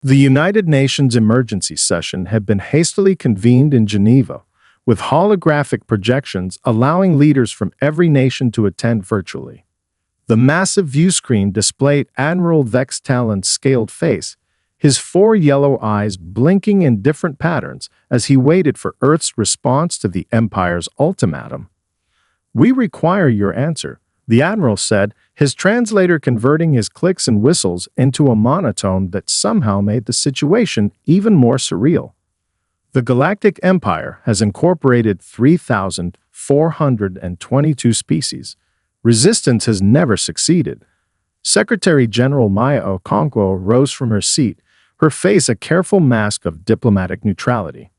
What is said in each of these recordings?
The United Nations emergency session had been hastily convened in Geneva, with holographic projections allowing leaders from every nation to attend virtually. The massive view screen displayed Admiral Vex Talon's scaled face, his four yellow eyes blinking in different patterns as he waited for Earth's response to the Empire's ultimatum. "We require your answer," the Admiral said, his translator converting his clicks and whistles into a monotone that somehow made the situation even more surreal. The Galactic Empire has incorporated 3,422 species. Resistance has never succeeded. Secretary General Maya Okonkwo rose from her seat, her face a careful mask of diplomatic neutrality.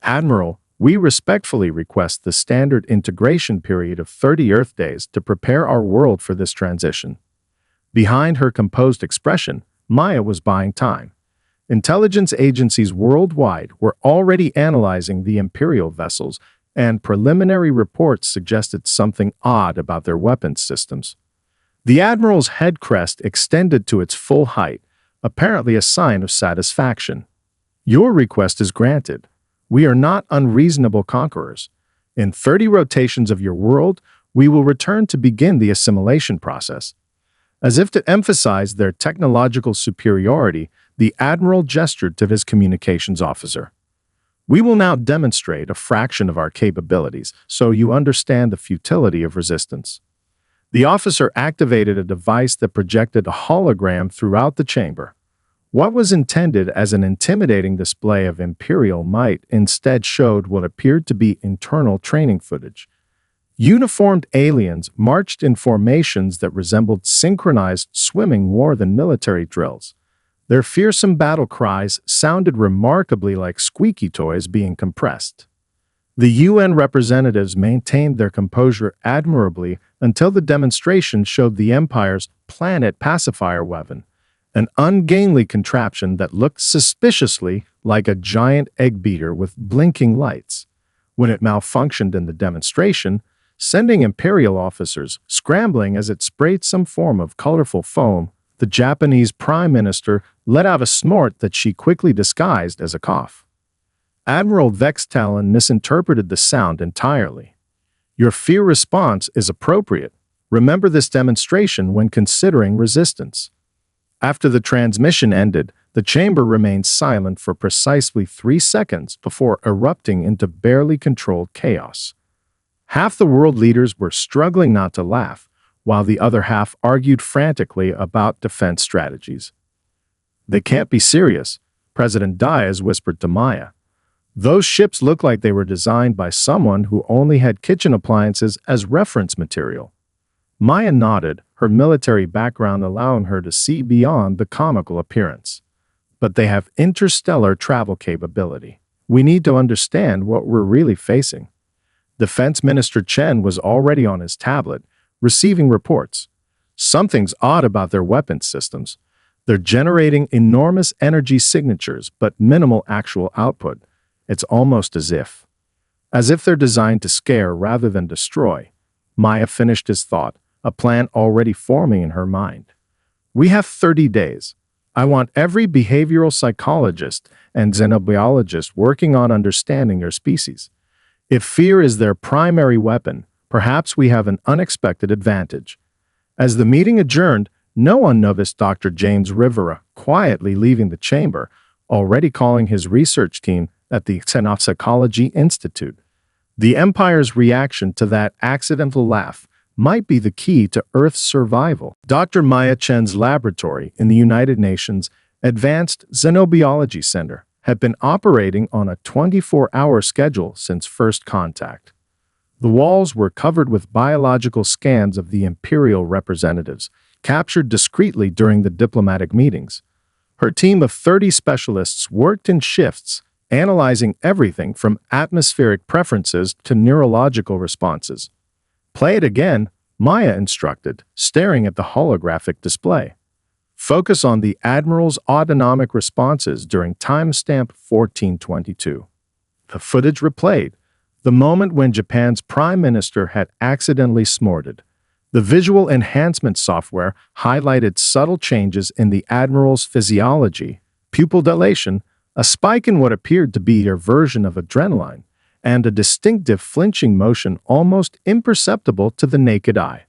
"Admiral, we respectfully request the standard integration period of 30 Earth days to prepare our world for this transition." Behind her composed expression, Maya was buying time. Intelligence agencies worldwide were already analyzing the Imperial vessels, and preliminary reports suggested something odd about their weapons systems. The Admiral's head crest extended to its full height, apparently a sign of satisfaction. "Your request is granted. We are not unreasonable conquerors. In 30 rotations of your world, we will return to begin the assimilation process." As if to emphasize their technological superiority, the Admiral gestured to his communications officer. "We will now demonstrate a fraction of our capabilities, so you understand the futility of resistance." The officer activated a device that projected a hologram throughout the chamber. What was intended as an intimidating display of Imperial might instead showed what appeared to be internal training footage. Uniformed aliens marched in formations that resembled synchronized swimming more than military drills. Their fearsome battle cries sounded remarkably like squeaky toys being compressed. The UN representatives maintained their composure admirably until the demonstration showed the Empire's planet pacifier weapon, an ungainly contraption that looked suspiciously like a giant egg beater with blinking lights. When it malfunctioned in the demonstration, sending Imperial officers scrambling as it sprayed some form of colorful foam, the Japanese Prime Minister let out a snort that she quickly disguised as a cough. Admiral Vex Talon misinterpreted the sound entirely. "Your fear response is appropriate. Remember this demonstration when considering resistance." After the transmission ended, the chamber remained silent for precisely 3 seconds before erupting into barely controlled chaos. Half the world leaders were struggling not to laugh, while the other half argued frantically about defense strategies. "They can't be serious," President Diaz whispered to Maya. "Those ships look like they were designed by someone who only had kitchen appliances as reference material." Maya nodded, her military background allowing her to see beyond the comical appearance. "But they have interstellar travel capability. We need to understand what we're really facing." Defense Minister Chen was already on his tablet, receiving reports. "Something's odd about their weapons systems. They're generating enormous energy signatures but minimal actual output. It's almost as if they're designed to scare rather than destroy." Maya finished his thought, a plan already forming in her mind. "We have 30 days. I want every behavioral psychologist and xenobiologist working on understanding your species. If fear is their primary weapon, perhaps we have an unexpected advantage." As the meeting adjourned, no one noticed Dr. James Rivera quietly leaving the chamber, already calling his research team at the Xenopsychology Institute. The Empire's reaction to that accidental laugh might be the key to Earth's survival. Dr. Maya Chen's laboratory in the United Nations Advanced Xenobiology Center had been operating on a 24-hour schedule since first contact. The walls were covered with biological scans of the Imperial representatives, captured discreetly during the diplomatic meetings. Her team of 30 specialists worked in shifts, analyzing everything from atmospheric preferences to neurological responses. "Play it again," Maya instructed, staring at the holographic display. "Focus on the Admiral's autonomic responses during timestamp 1422. The footage replayed, the moment when Japan's Prime Minister had accidentally snorted. The visual enhancement software highlighted subtle changes in the Admiral's physiology, pupil dilation, a spike in what appeared to be their version of adrenaline, and a distinctive flinching motion almost imperceptible to the naked eye.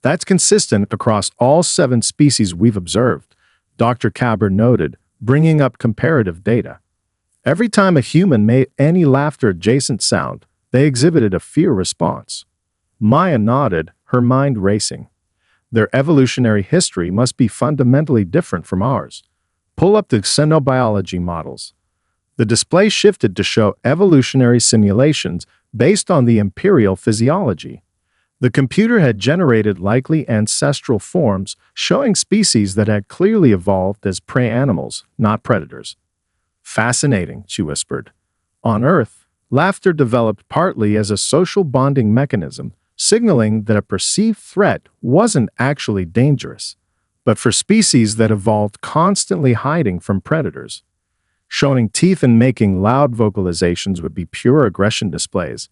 That's consistent across all 7 species we've observed, Dr. Cabr noted, bringing up comparative data. Every time a human made any laughter-adjacent sound, they exhibited a fear response. Maya nodded, her mind racing. Their evolutionary history must be fundamentally different from ours. Pull up the xenobiology models. The display shifted to show evolutionary simulations based on the imperial physiology. The computer had generated likely ancestral forms showing species that had clearly evolved as prey animals, not predators. Fascinating, she whispered. On Earth, laughter developed partly as a social bonding mechanism, signaling that a perceived threat wasn't actually dangerous, but for species that evolved constantly hiding from predators. Showing teeth and making loud vocalizations would be pure aggression displays.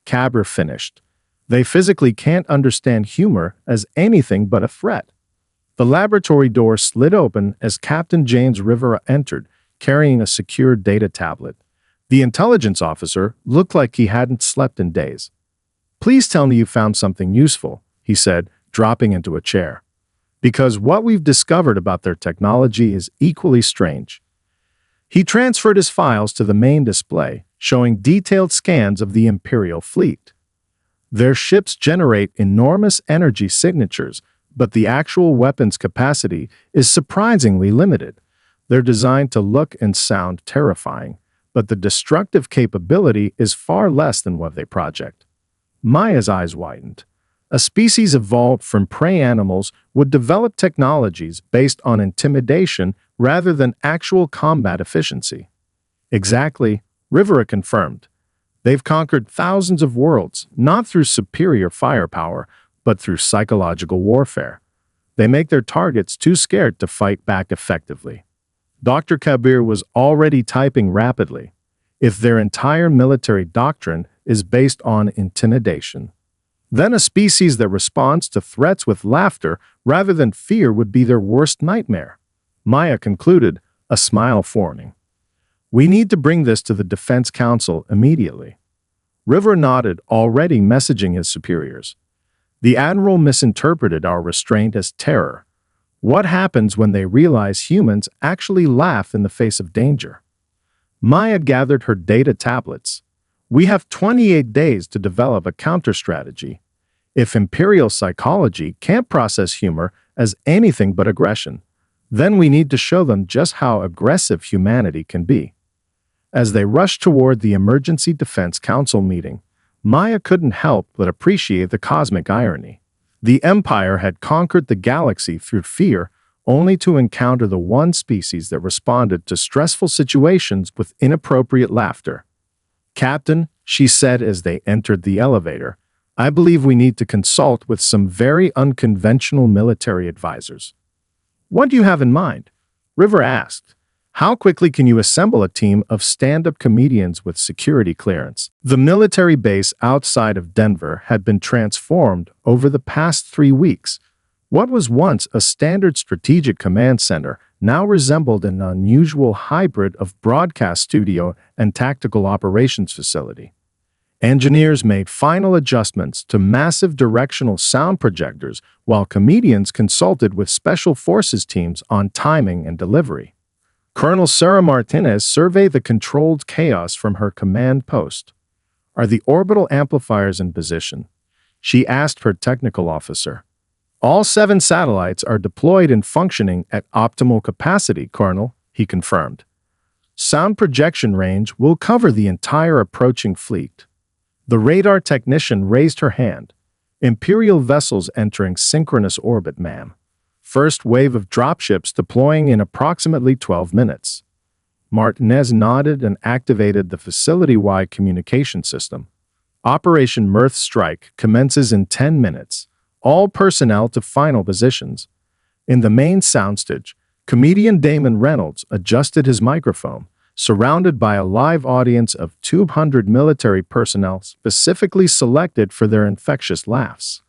Cabr finished. They physically can't understand humor as anything but a threat. The laboratory door slid open as Captain James Rivera entered, carrying a secure data tablet. The intelligence officer looked like he hadn't slept in days. "Please tell me you found something useful," he said, dropping into a chair. "Because what we've discovered about their technology is equally strange." He transferred his files to the main display, showing detailed scans of the Imperial fleet. Their ships generate enormous energy signatures, but the actual weapons capacity is surprisingly limited. They're designed to look and sound terrifying, but the destructive capability is far less than what they project. Maya's eyes widened. A species evolved from prey animals would develop technologies based on intimidation rather than actual combat efficiency. Exactly, Rivera confirmed. They've conquered thousands of worlds, not through superior firepower, but through psychological warfare. They make their targets too scared to fight back effectively. Dr. Kabir was already typing rapidly. If their entire military doctrine is based on intimidation, then a species that responds to threats with laughter rather than fear would be their worst nightmare. Maya concluded, a smile forming. "We need to bring this to the Defense Council immediately." River nodded, already messaging his superiors. The Admiral misinterpreted our restraint as terror. What happens when they realize humans actually laugh in the face of danger? Maya gathered her data tablets. "We have 28 days to develop a counter-strategy. If Imperial psychology can't process humor as anything but aggression, then we need to show them just how aggressive humanity can be." As they rushed toward the Emergency Defense Council meeting, Maya couldn't help but appreciate the cosmic irony. The Empire had conquered the galaxy through fear, only to encounter the one species that responded to stressful situations with inappropriate laughter. "Captain," she said as they entered the elevator, "I believe we need to consult with some very unconventional military advisors." "What do you have in mind?" River asked. "How quickly can you assemble a team of stand-up comedians with security clearance?" The military base outside of Denver had been transformed over the past 3 weeks. What was once a standard strategic command center now resembled an unusual hybrid of broadcast studio and tactical operations facility. Engineers made final adjustments to massive directional sound projectors, while comedians consulted with special forces teams on timing and delivery. Colonel Sarah Martinez surveyed the controlled chaos from her command post. "Are the orbital amplifiers in position?" she asked her technical officer. "All 7 satellites are deployed and functioning at optimal capacity, Colonel," he confirmed. "Sound projection range will cover the entire approaching fleet." The radar technician raised her hand. "Imperial vessels entering synchronous orbit, ma'am. First wave of dropships deploying in approximately 12 minutes. Martinez nodded and activated the facility-wide communication system. "Operation Mirth Strike commences in 10 minutes. All personnel to final positions." In the main soundstage, comedian Damon Reynolds adjusted his microphone, surrounded by a live audience of 200 military personnel specifically selected for their infectious laughs.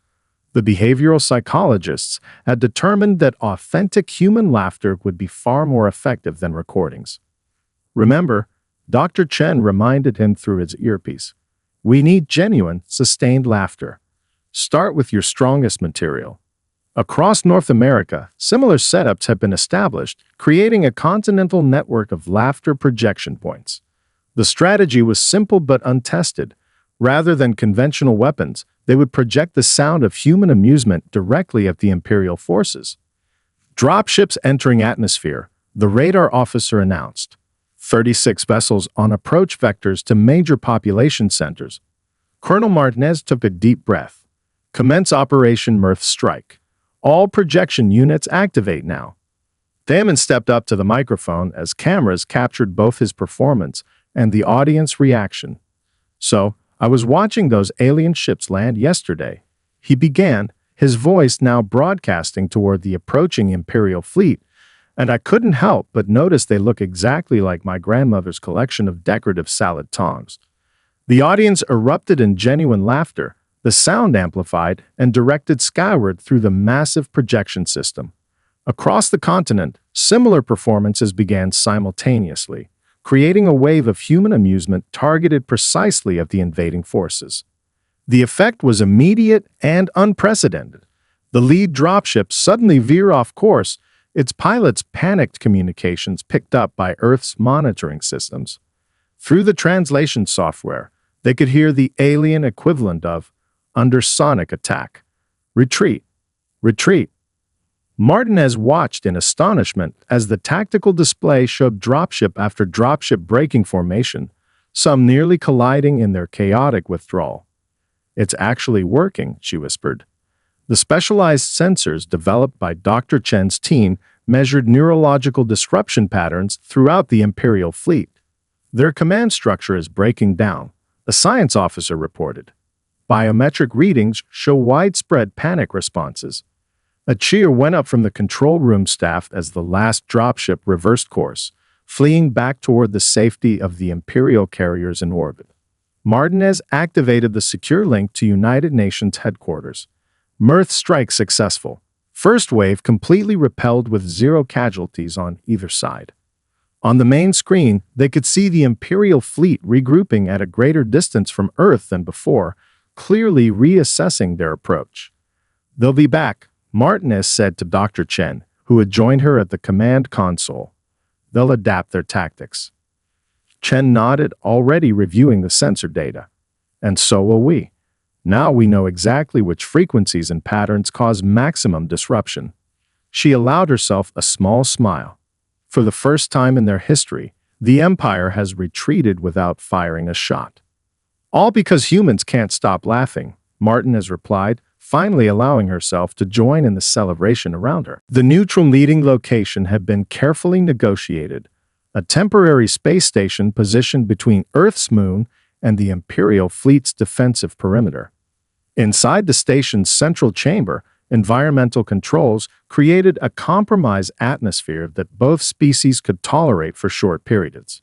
The behavioral psychologists had determined that authentic human laughter would be far more effective than recordings. Remember, Dr. Chen reminded him through his earpiece, "We need genuine, sustained laughter. Start with your strongest material." Across North America, similar setups have been established, creating a continental network of laughter projection points. The strategy was simple but untested. Rather than conventional weapons, they would project the sound of human amusement directly at the Imperial forces. Dropships entering atmosphere, the radar officer announced. 36 vessels on approach vectors to major population centers. Colonel Martinez took a deep breath. Commence Operation Mirth Strike. All projection units activate now. Damon stepped up to the microphone as cameras captured both his performance and the audience reaction. "So, I was watching those alien ships land yesterday," he began, his voice now broadcasting toward the approaching Imperial fleet, "and I couldn't help but notice they look exactly like my grandmother's collection of decorative salad tongs." The audience erupted in genuine laughter, the sound amplified and directed skyward through the massive projection system. Across the continent, similar performances began simultaneously, creating a wave of human amusement targeted precisely at the invading forces. The effect was immediate and unprecedented. The lead dropship suddenly veered off course, its pilot's panicked communications picked up by Earth's monitoring systems. Through the translation software, they could hear the alien equivalent of "under sonic attack. Retreat. Retreat." Martinez watched in astonishment as the tactical display showed dropship after dropship breaking formation, some nearly colliding in their chaotic withdrawal. "It's actually working," she whispered. The specialized sensors developed by Dr. Chen's team measured neurological disruption patterns throughout the Imperial fleet. "Their command structure is breaking down," a science officer reported. "Biometric readings show widespread panic responses." A cheer went up from the control room staff as the last dropship reversed course, fleeing back toward the safety of the Imperial carriers in orbit. Martinez activated the secure link to United Nations headquarters. Mirth strike successful. First wave completely repelled with 0 casualties on either side. On the main screen, they could see the Imperial fleet regrouping at a greater distance from Earth than before, clearly reassessing their approach. "They'll be back," Martinez said to Dr. Chen, who had joined her at the command console. "They'll adapt their tactics." Chen nodded, already reviewing the sensor data. "And so will we. Now we know exactly which frequencies and patterns cause maximum disruption." She allowed herself a small smile. For the first time in their history, the Empire has retreated without firing a shot. "All because humans can't stop laughing," Martinez replied, finally allowing herself to join in the celebration around her. The neutral meeting location had been carefully negotiated, a temporary space station positioned between Earth's moon and the Imperial fleet's defensive perimeter. Inside the station's central chamber, environmental controls created a compromise atmosphere that both species could tolerate for short periods.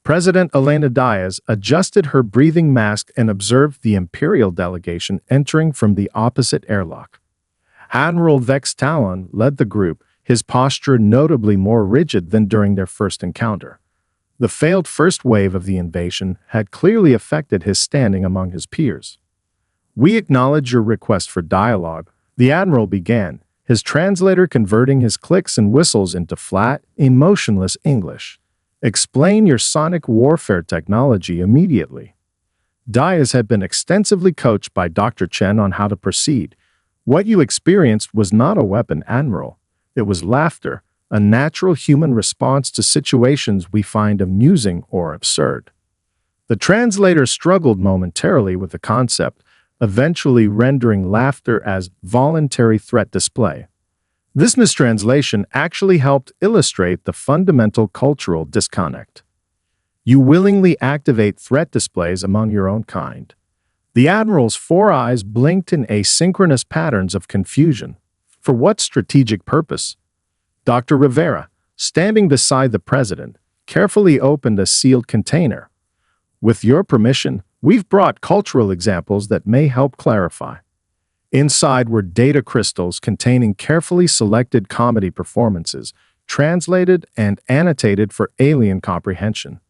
President Elena Diaz adjusted her breathing mask and observed the Imperial delegation entering from the opposite airlock. Admiral Vex Talon led the group, his posture notably more rigid than during their first encounter. The failed first wave of the invasion had clearly affected his standing among his peers. "We acknowledge your request for dialogue," the Admiral began, his translator converting his clicks and whistles into flat, emotionless English. "Explain your sonic warfare technology immediately." Diaz had been extensively coached by Dr. Chen on how to proceed. "What you experienced was not a weapon, Admiral. It was laughter, a natural human response to situations we find amusing or absurd." The translator struggled momentarily with the concept, eventually rendering laughter as voluntary threat display. This mistranslation actually helped illustrate the fundamental cultural disconnect. "You willingly activate threat displays among your own kind." The Admiral's 4 eyes blinked in asynchronous patterns of confusion. "For what strategic purpose?" Dr. Rivera, standing beside the President, carefully opened a sealed container. "With your permission, we've brought cultural examples that may help clarify." Inside were data crystals containing carefully selected comedy performances, translated and annotated for alien comprehension.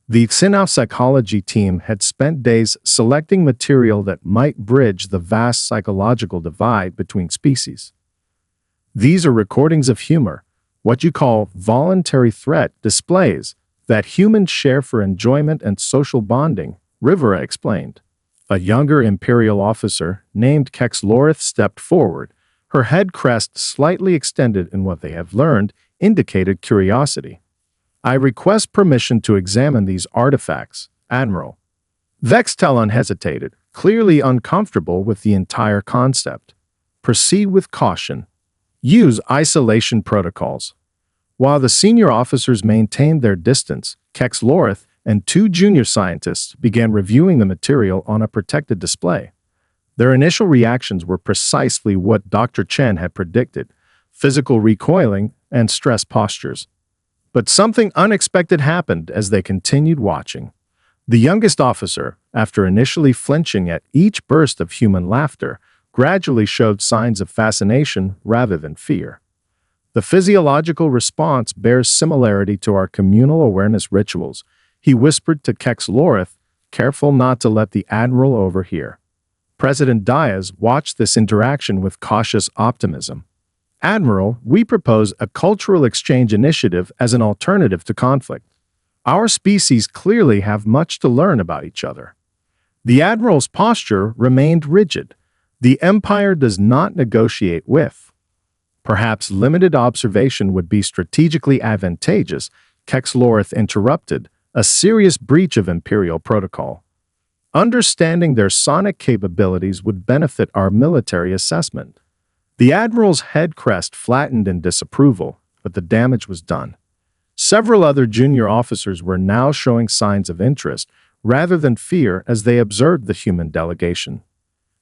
The psychology team had spent days selecting material that might bridge the vast psychological divide between species. These are recordings of humor, what you call voluntary threat displays, that humans share for enjoyment and social bonding, Rivera explained. A younger Imperial officer named Kexlorith stepped forward. Her head crest slightly extended in what they have learned indicated curiosity. I request permission to examine these artifacts, Admiral. Vextelon hesitated, clearly uncomfortable with the entire concept. Proceed with caution. Use isolation protocols. While the senior officers maintained their distance, Kexlorith and two junior scientists began reviewing the material on a protected display. Their initial reactions were precisely what Dr. Chen had predicted: physical recoiling and stress postures. But something unexpected happened as they continued watching. The youngest officer, after initially flinching at each burst of human laughter, gradually showed signs of fascination rather than fear. The physiological response bears similarity to our communal awareness rituals, he whispered to Kexlorith, careful not to let the Admiral overhear. President Diaz watched this interaction with cautious optimism. Admiral, we propose a cultural exchange initiative as an alternative to conflict. Our species clearly have much to learn about each other. The Admiral's posture remained rigid. The Empire does not negotiate with. Perhaps limited observation would be strategically advantageous, Kexlorith interrupted, a serious breach of Imperial protocol. Understanding their sonic capabilities would benefit our military assessment. The Admiral's head crest flattened in disapproval, but the damage was done. Several other junior officers were now showing signs of interest rather than fear as they observed the human delegation.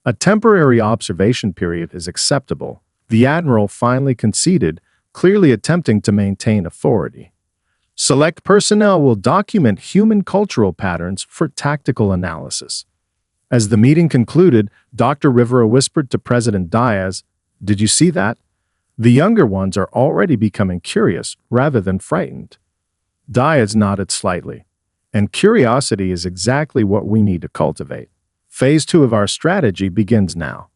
A temporary observation period is acceptable, the Admiral finally conceded, clearly attempting to maintain authority. Select personnel will document human cultural patterns for tactical analysis. As the meeting concluded, Dr. Rivera whispered to President Diaz, "Did you see that? The younger ones are already becoming curious rather than frightened." Diaz nodded slightly. And curiosity is exactly what we need to cultivate. Phase 2 of our strategy begins now.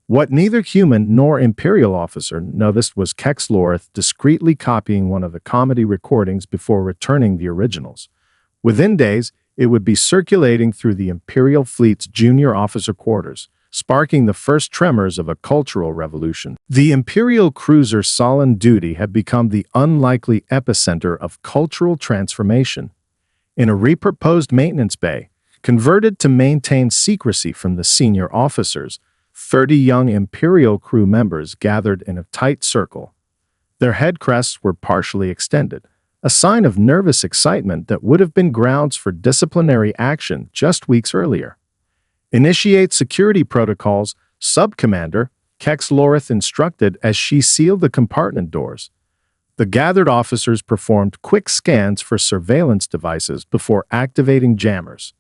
What neither human nor Imperial officer noticed was Kexlorith discreetly copying one of the comedy recordings before returning the originals. Within days, it would be circulating through the Imperial fleet's junior officer quarters, sparking the first tremors of a cultural revolution. The Imperial cruiser Solemn Duty had become the unlikely epicenter of cultural transformation. In a repurposed maintenance bay, converted to maintain secrecy from the senior officers, 30 young Imperial crew members gathered in a tight circle. Their head crests were partially extended, a sign of nervous excitement that would have been grounds for disciplinary action just weeks earlier. Initiate security protocols, Sub-Commander, Kexlorith instructed as she sealed the compartment doors. The gathered officers performed quick scans for surveillance devices before activating jammers.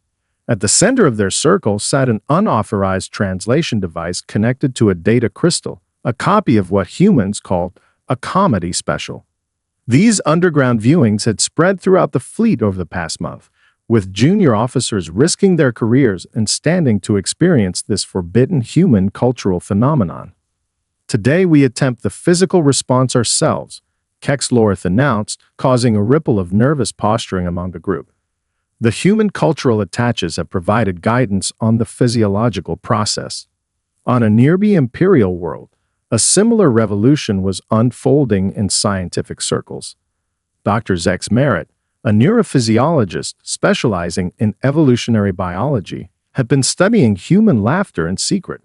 At the center of their circle sat an unauthorized translation device connected to a data crystal, a copy of what humans called a comedy special. These underground viewings had spread throughout the fleet over the past month, with junior officers risking their careers and standing to experience this forbidden human cultural phenomenon. Today we attempt the physical response ourselves, Kexlorith announced, causing a ripple of nervous posturing among the group. The human cultural attaches have provided guidance on the physiological process. On a nearby Imperial world, a similar revolution was unfolding in scientific circles. Dr. Zex Merritt, a neurophysiologist specializing in evolutionary biology, had been studying human laughter in secret.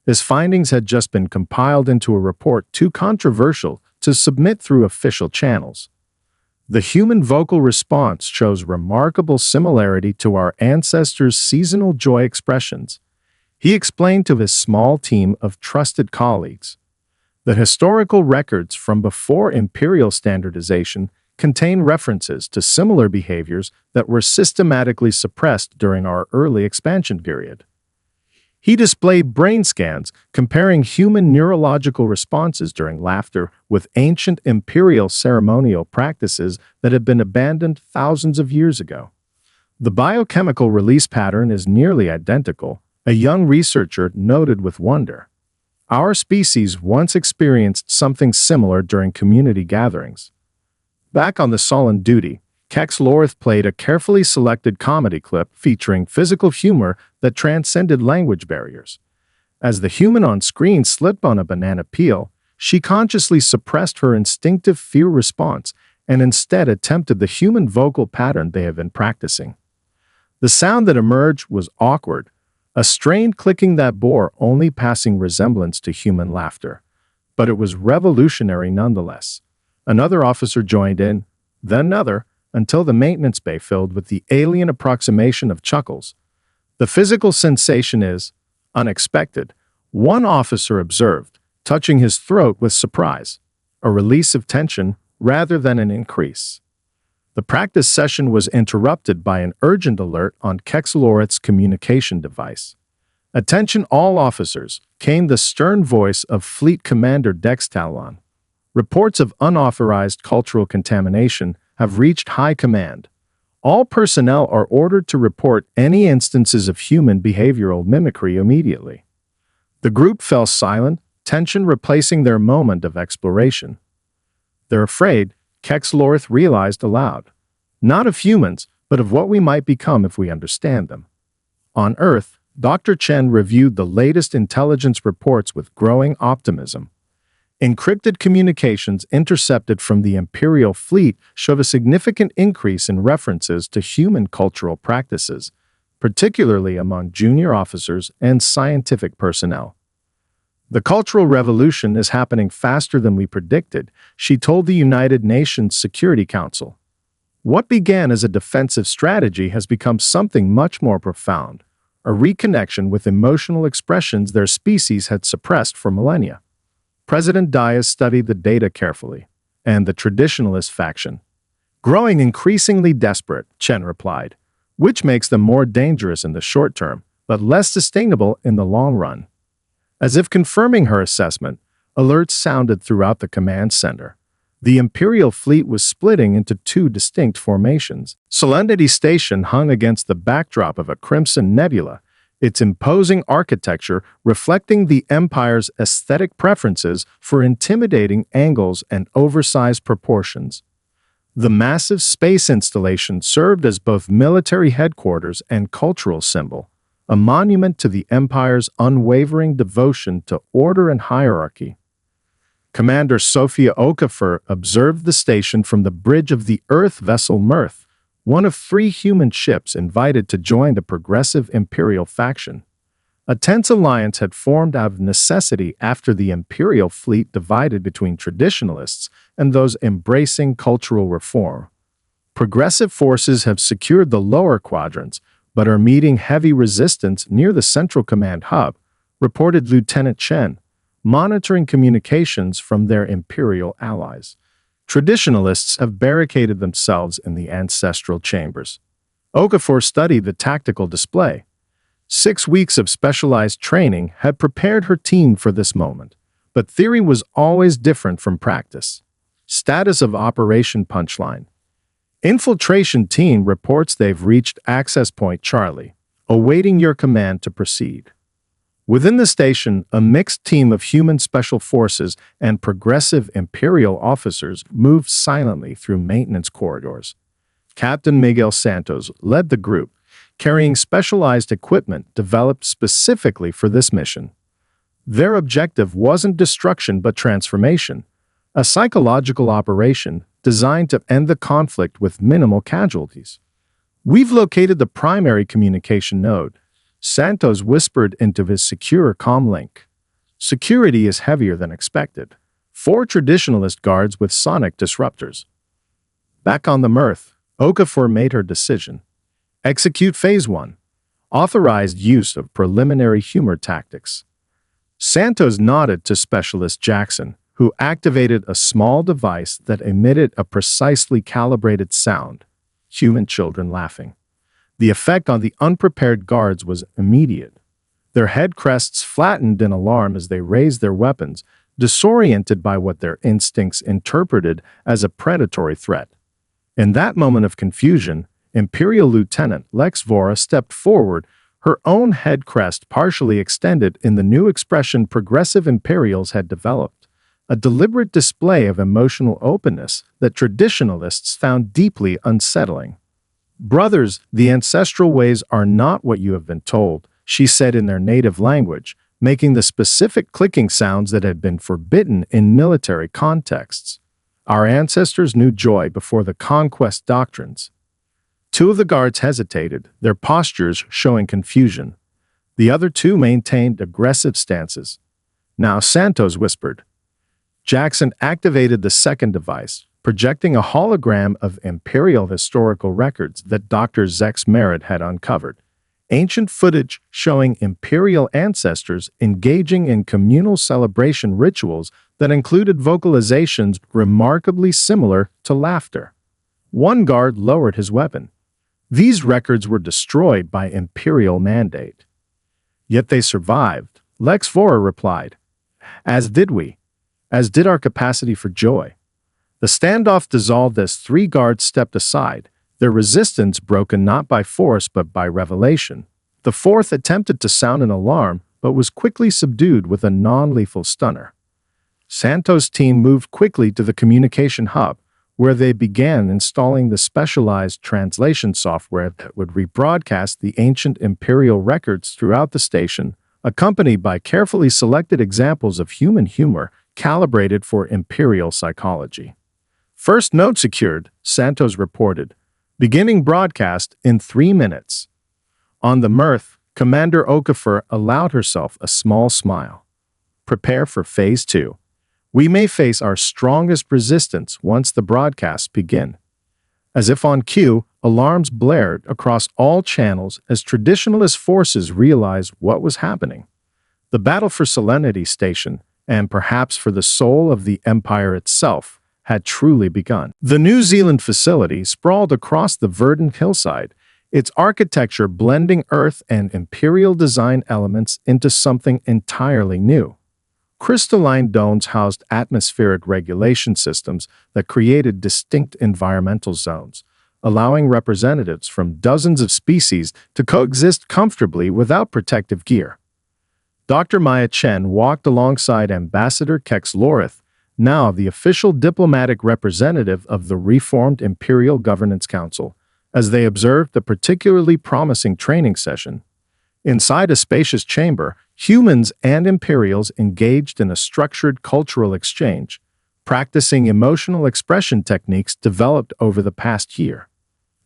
His findings had just been compiled into a report too controversial to submit through official channels. The human vocal response shows remarkable similarity to our ancestors' seasonal joy expressions. He explained to his small team of trusted colleagues. The historical records from before Imperial standardization contain references to similar behaviors that were systematically suppressed during our early expansion period. He displayed brain scans comparing human neurological responses during laughter with ancient imperial ceremonial practices that had been abandoned thousands of years ago. The biochemical release pattern is nearly identical, a young researcher noted with wonder. Our species once experienced something similar during community gatherings. Back on the Solon duty, Kex Lorth played a carefully selected comedy clip featuring physical humor that transcended language barriers. As the human on screen slipped on a banana peel, she consciously suppressed her instinctive fear response and instead attempted the human vocal pattern they have been practicing. The sound that emerged was awkward, a strained clicking that bore only passing resemblance to human laughter. But it was revolutionary nonetheless. Another officer joined in, then another, until the maintenance bay filled with the alien approximation of chuckles. The physical sensation is unexpected, one officer observed, touching his throat with surprise, a release of tension rather than an increase. The practice session was interrupted by an urgent alert on Kex Lorth's communication device. "Attention all officers," came the stern voice of Fleet Commander Dex Talon. "Reports of unauthorized cultural contamination have reached high command. All personnel are ordered to report any instances of human behavioral mimicry immediately." The group fell silent, tension replacing their moment of exploration. "They're afraid," Kex Lorth realized aloud. "Not of humans, but of what we might become if we understand them." On Earth, Dr. Chen reviewed the latest intelligence reports with growing optimism. Encrypted communications intercepted from the Imperial fleet showed a significant increase in references to human cultural practices, particularly among junior officers and scientific personnel. "The Cultural Revolution is happening faster than we predicted," she told the United Nations Security Council. "What began as a defensive strategy has become something much more profound, a reconnection with emotional expressions their species had suppressed for millennia." President Diaz studied the data carefully, and the traditionalist faction. "Growing increasingly desperate," Chen replied, "which makes them more dangerous in the short term, but less sustainable in the long run." As if confirming her assessment, alerts sounded throughout the command center. The Imperial fleet was splitting into two distinct formations. Solemnity Station hung against the backdrop of a crimson nebula, its imposing architecture reflecting the Empire's aesthetic preferences for intimidating angles and oversized proportions. The massive space installation served as both military headquarters and cultural symbol, a monument to the Empire's unwavering devotion to order and hierarchy. Commander Sophia Okafor observed the station from the bridge of the Earth vessel Mirth, one of 3 human ships invited to join the progressive Imperial faction. A tense alliance had formed out of necessity after the Imperial fleet divided between traditionalists and those embracing cultural reform. Progressive forces have secured the lower quadrants, but are meeting heavy resistance near the Central Command hub, reported Lieutenant Chen, monitoring communications from their Imperial allies. Traditionalists have barricaded themselves in the ancestral chambers. Okafor studied the tactical display. 6 weeks of specialized training had prepared her team for this moment, but theory was always different from practice. Status of Operation Punchline. Infiltration team reports they've reached Access Point Charlie, awaiting your command to proceed. Within the station, a mixed team of human special forces and progressive Imperial officers moved silently through maintenance corridors. Captain Miguel Santos led the group, carrying specialized equipment developed specifically for this mission. Their objective wasn't destruction but transformation, a psychological operation designed to end the conflict with minimal casualties. "We've located the primary communication node," Santos whispered into his secure comm link. "Security is heavier than expected. 4 traditionalist guards with sonic disruptors." Back on the Mirth, Okafor made her decision. Execute Phase 1. Authorized use of preliminary humor tactics. Santos nodded to Specialist Jackson, who activated a small device that emitted a precisely calibrated sound, human children laughing. The effect on the unprepared guards was immediate. Their head crests flattened in alarm as they raised their weapons, disoriented by what their instincts interpreted as a predatory threat. In that moment of confusion, Imperial Lieutenant Lex Vora stepped forward, her own head crest partially extended in the new expression progressive Imperials had developed, a deliberate display of emotional openness that traditionalists found deeply unsettling. "Brothers, the ancestral ways are not what you have been told," she said in their native language, making the specific clicking sounds that had been forbidden in military contexts. "Our ancestors knew joy before the conquest doctrines." Two of the guards hesitated, their postures showing confusion. The other two maintained aggressive stances. Now Santos whispered. Jackson activated the second device, projecting a hologram of Imperial historical records that Dr. Zex Merritt had uncovered. Ancient footage showing Imperial ancestors engaging in communal celebration rituals that included vocalizations remarkably similar to laughter. One guard lowered his weapon. These records were destroyed by Imperial mandate. Yet they survived, Lex Vora replied. As did we. As did our capacity for joy. The standoff dissolved as three guards stepped aside, their resistance broken not by force but by revelation. The fourth attempted to sound an alarm, but was quickly subdued with a non-lethal stunner. Santos' team moved quickly to the communication hub, where they began installing the specialized translation software that would rebroadcast the ancient Imperial records throughout the station, accompanied by carefully selected examples of human humor calibrated for Imperial psychology. "First note secured," Santos reported. "Beginning broadcast in 3 minutes." On the mirth, Commander Okafor allowed herself a small smile. "Prepare for Phase 2. We may face our strongest resistance once the broadcasts begin." As if on cue, alarms blared across all channels as traditionalist forces realized what was happening. The battle for Serenity Station, and perhaps for the soul of the Empire itself, had truly begun. The New Zealand facility sprawled across the verdant hillside, its architecture blending Earth and Imperial design elements into something entirely new. Crystalline domes housed atmospheric regulation systems that created distinct environmental zones, allowing representatives from dozens of species to coexist comfortably without protective gear. Dr. Maya Chen walked alongside Ambassador Kex Lorith, now the official diplomatic representative of the reformed Imperial Governance Council, as they observed the particularly promising training session. Inside a spacious chamber, humans and Imperials engaged in a structured cultural exchange, practicing emotional expression techniques developed over the past year.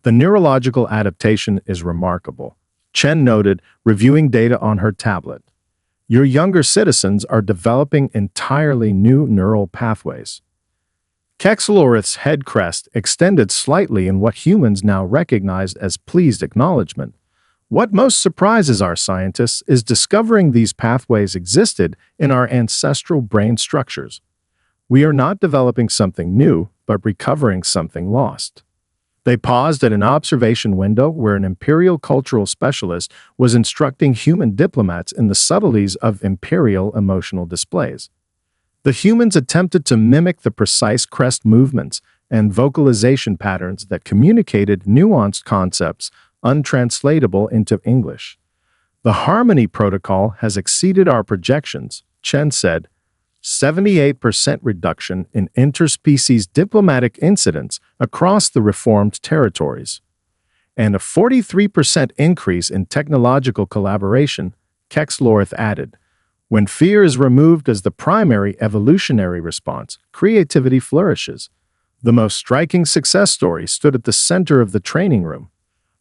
"The neurological adaptation is remarkable," Chen noted, reviewing data on her tablet. "Your younger citizens are developing entirely new neural pathways." Kexlorith's head crest extended slightly in what humans now recognized as pleased acknowledgement. "What most surprises our scientists is discovering these pathways existed in our ancestral brain structures. We are not developing something new, but recovering something lost." They paused at an observation window where an Imperial cultural specialist was instructing human diplomats in the subtleties of Imperial emotional displays. The humans attempted to mimic the precise crest movements and vocalization patterns that communicated nuanced concepts untranslatable into English. "The harmony protocol has exceeded our projections," Chen said. 78% reduction in interspecies diplomatic incidents across the reformed territories. And a 43% increase in technological collaboration, Kex Lorith added. "When fear is removed as the primary evolutionary response, creativity flourishes." The most striking success story stood at the center of the training room.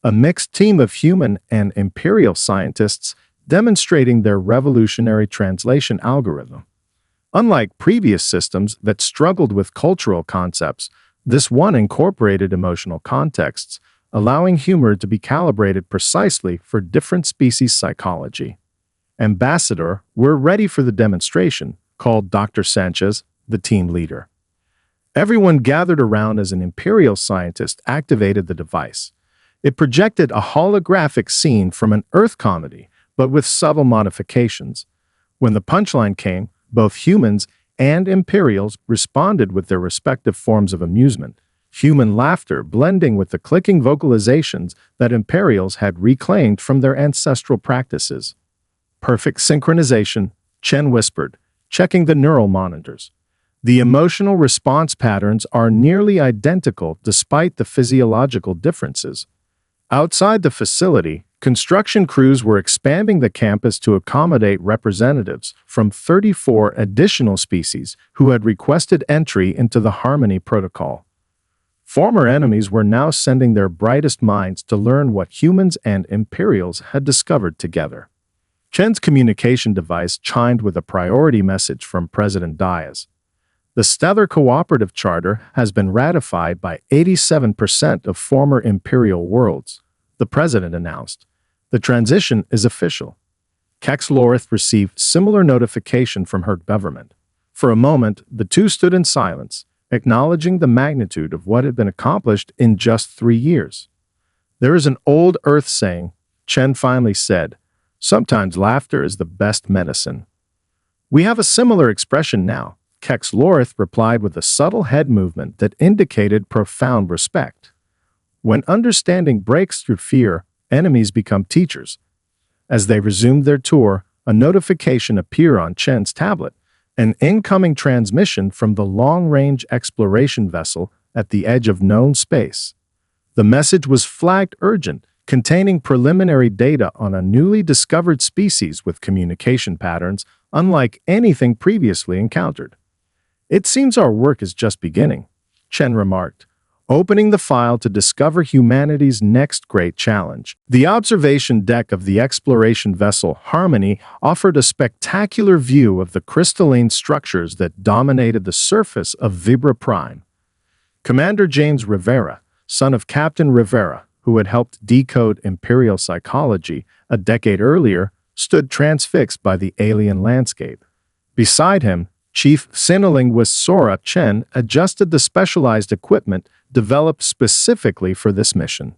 A mixed team of human and Imperial scientists demonstrating their revolutionary translation algorithm. Unlike previous systems that struggled with cultural concepts, this one incorporated emotional contexts, allowing humor to be calibrated precisely for different species psychology. "Ambassador, we're ready for the demonstration," called Dr. Sanchez, the team leader. Everyone gathered around as an Imperial scientist activated the device. It projected a holographic scene from an Earth comedy, but with subtle modifications. When the punchline came, both humans and Imperials responded with their respective forms of amusement, human laughter blending with the clicking vocalizations that Imperials had reclaimed from their ancestral practices. Perfect synchronization, Chen whispered, checking the neural monitors. The emotional response patterns are nearly identical despite the physiological differences. Outside the facility, construction crews were expanding the campus to accommodate representatives from 34 additional species who had requested entry into the Harmony Protocol. Former enemies were now sending their brightest minds to learn what humans and Imperials had discovered together. Chen's communication device chimed with a priority message from President Diaz. The Stellar Cooperative Charter has been ratified by 87% of former Imperial worlds, the President announced. The transition is official. Kex Lorith received similar notification from her government. For a moment, the two stood in silence, acknowledging the magnitude of what had been accomplished in just 3 years. There is an old Earth saying, Chen finally said, sometimes laughter is the best medicine. We have a similar expression now, Kex Lorith replied with a subtle head movement that indicated profound respect. When understanding breaks through fear, enemies become teachers. As they resumed their tour, a notification appeared on Chen's tablet, an incoming transmission from the long-range exploration vessel at the edge of known space. The message was flagged urgent, containing preliminary data on a newly discovered species with communication patterns unlike anything previously encountered. It seems our work is just beginning, Chen remarked, opening the file to discover humanity's next great challenge. The observation deck of the exploration vessel Harmony offered a spectacular view of the crystalline structures that dominated the surface of Vibra Prime. Commander James Rivera, son of Captain Rivera, who had helped decode Imperial psychology a decade earlier, stood transfixed by the alien landscape. Beside him, Chief Sinolinguist Sora Chen adjusted the specialized equipment developed specifically for this mission.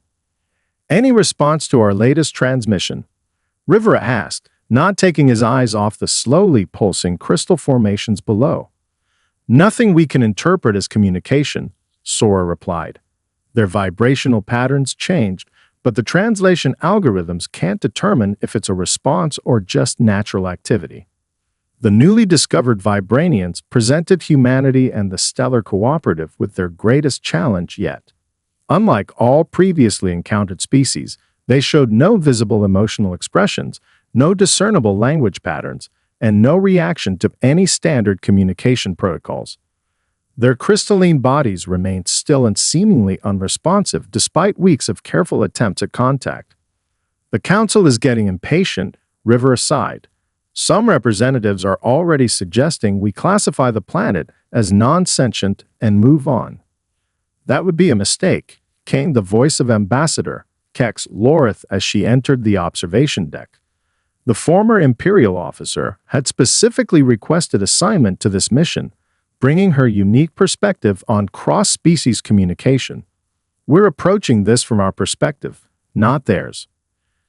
Any response to our latest transmission? Rivera asked, not taking his eyes off the slowly pulsing crystal formations below. Nothing we can interpret as communication, Sora replied. Their vibrational patterns changed, but the translation algorithms can't determine if it's a response or just natural activity. The newly discovered Vibranians presented humanity and the Stellar Cooperative with their greatest challenge yet. Unlike all previously encountered species, they showed no visible emotional expressions, no discernible language patterns, and no reaction to any standard communication protocols. Their crystalline bodies remained still and seemingly unresponsive despite weeks of careful attempts at contact. The Council is getting impatient, Rivera sighed. Some representatives are already suggesting we classify the planet as non-sentient and move on. That would be a mistake, came the voice of Ambassador Kex Lorith as she entered the observation deck. The former Imperial officer had specifically requested assignment to this mission, bringing her unique perspective on cross-species communication. We're approaching this from our perspective, not theirs.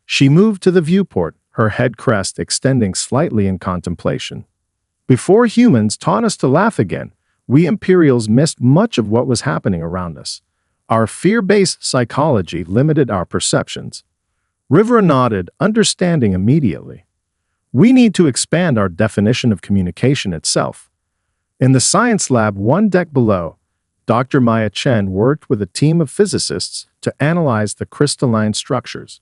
She moved to the viewport, her head crest extending slightly in contemplation. Before humans taught us to laugh again, we Imperials missed much of what was happening around us. Our fear-based psychology limited our perceptions. Rivera nodded, understanding immediately. We need to expand our definition of communication itself. In the science lab one deck below, Dr. Maya Chen worked with a team of physicists to analyze the crystalline structures.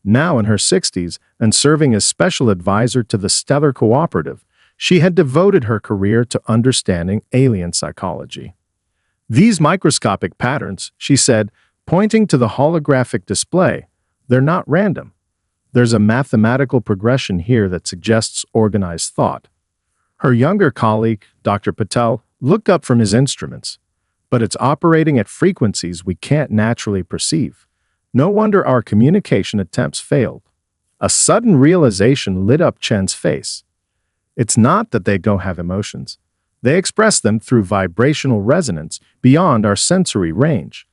Now in her 60s and serving as special advisor to the Stellar Cooperative, she had devoted her career to understanding alien psychology. These microscopic patterns, she said, pointing to the holographic display, they're not random. There's a mathematical progression here that suggests organized thought. Her younger colleague, Dr. Patel, looked up from his instruments, but it's operating at frequencies we can't naturally perceive. No wonder our communication attempts failed. A sudden realization lit up Chen's face. It's not that they don't have emotions. They express them through vibrational resonance beyond our sensory range.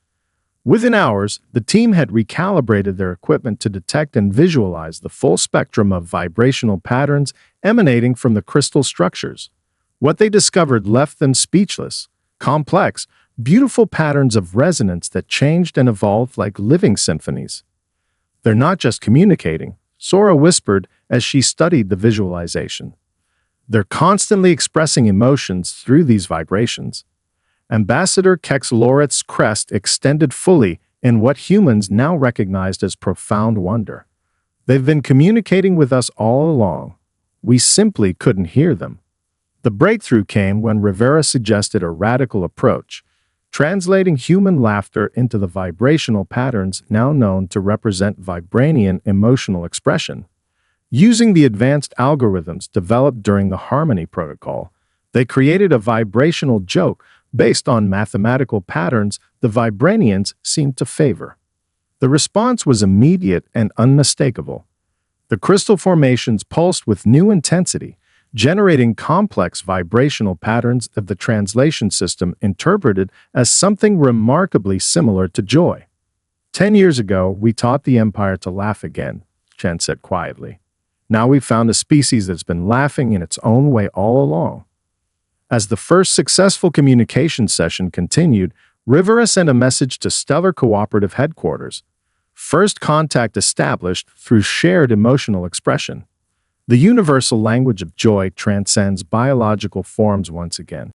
Within hours, the team had recalibrated their equipment to detect and visualize the full spectrum of vibrational patterns emanating from the crystal structures. What they discovered left them speechless. Complex, beautiful patterns of resonance that changed and evolved like living symphonies. "They're not just communicating," Sora whispered as she studied the visualization. "They're constantly expressing emotions through these vibrations." Ambassador Kexloret's crest extended fully in what humans now recognized as profound wonder. "They've been communicating with us all along. We simply couldn't hear them." The breakthrough came when Rivera suggested a radical approach, translating human laughter into the vibrational patterns now known to represent Vibranian emotional expression. Using the advanced algorithms developed during the Harmony Protocol, they created a vibrational joke based on mathematical patterns the Vibranians seemed to favor. The response was immediate and unmistakable. The crystal formations pulsed with new intensity, generating complex vibrational patterns that the translation system interpreted as something remarkably similar to joy. 10 years ago, we taught the Empire to laugh again," Chen said quietly. "Now we've found a species that's been laughing in its own way all along." As the first successful communication session continued, Rivera sent a message to Stellar Cooperative Headquarters. First contact established through shared emotional expression. The universal language of joy transcends biological forms once again.